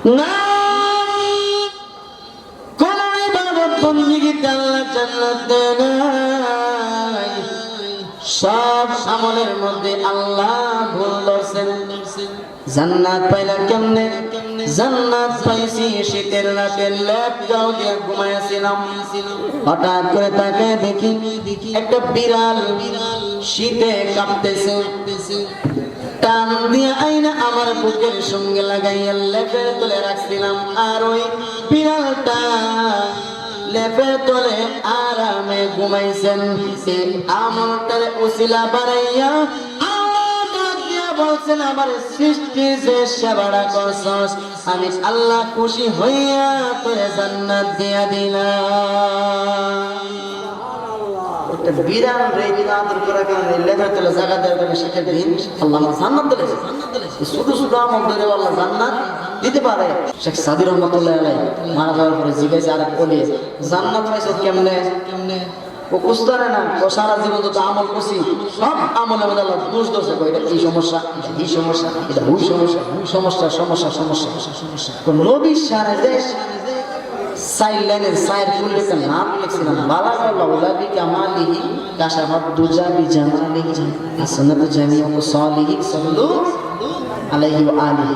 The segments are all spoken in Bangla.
না কোন ইবাদত বন্দেগীতে আল্লাহ জান্নাত দেয় নাই। সব আমলের মধ্যে আল্লাহ ভুল ধরছেন। জান্নাত পাইলা কেমনে? জান্নাত পাইছি শীতের রাতে লেপ গাও দিয়ে ঘুমাইছিলাম, হঠাৎ করে তাকায় দেখি একটা বিড়াল শীতে কাঁপতেছে। টান দিয়ে আইনা আমার বুকের সঙ্গে লাগাইয়া লেপের তলে রাখছিলাম, আর ওই বিড়ালটা লেপের তলে আরামে ঘুমাইছেন। আমলটারে উসিলা বানাইয়া বলছেন আমার সৃষ্টি যে সেবাটা করছস, আমি আল্লাহ খুশি হইয়া তোরে জান্নাত দিয়া দিলাম। একটা বিরান রে বিরাদর করা কারণে লেখা চলে জায়গা দেওয়ার কারণে সেটা দিন আল্লাহ জান্নাত দিয়েছে। ছোট ছোট আমল ধরে আল্লাহ জান্নাত দিতে পারে। শেখ সাদির রহমতুল্লাহ আলাইহি মারা যাওয়ার পরে জিজ্ঞাসা আর বলে জান্নাত পাইছো কেমনে? ও কুস্তারে না, ও সারা জীবন যত আমল করছি সব আমলের মধ্যে আল্লাহ দোষ ধরছে। এটা এই সমস্যা, এই সমস্যা, এটা ওই সমস্যা, সমস্যা সমস্যা সমস্যা সমস্যা। নবীর সারা দেশ সাইড লাইনের সাইড ফুল একটা নাম লিখছিলাম, বালাগাল্লাহ উলাবি কামালিহি কাশাফাত দুজা বিজামালিহি আসনাতু জামিউ সালিহি সাল্লু আলাইহি ওয়া আলিহি।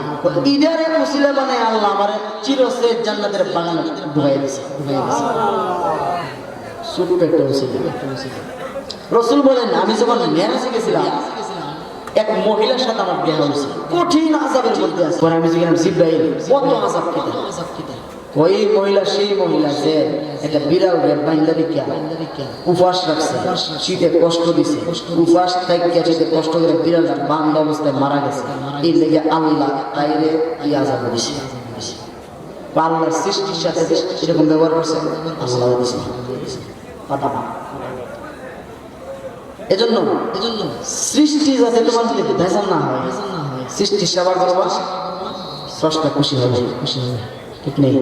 ইদারে মুসলিম বানায় আল্লাহ আমারে চিরসে জান্নাতের বাগানে ঢুকাই দিয়েছে। রাসূল বলেন আমি যখন মেরাজে গেছিলাম এক মহিলার সাথে আমার বিয়ে হয়েছে, কঠিন আযাবের মধ্যে আছে। পরে আমি জিজ্ঞাসা জিব্রাইল কত আযাব খেতে? ওই মহিলা সেই মহিলা যে একটা বিড়াল বাইন্দা রেখে উপবাস রাখছে, শীতে কষ্ট দিছে, উপবাস থেকে শীতে কষ্ট করে বিড়ালটা বান্ধা অবস্থায় মারা গেছে। এই লেগে আল্লাহ তাইরে কি আযাব দিছে। আল্লাহর সৃষ্টির সাথে এরকম ব্যবহার করছে আল্লাহ দিছে। এজন্য সৃষ্টি যাতে তোমার ভেজাল না হয়, সৃষ্টির সেবা করবা, স্রষ্টা খুশি হবে। ঠিক নেই?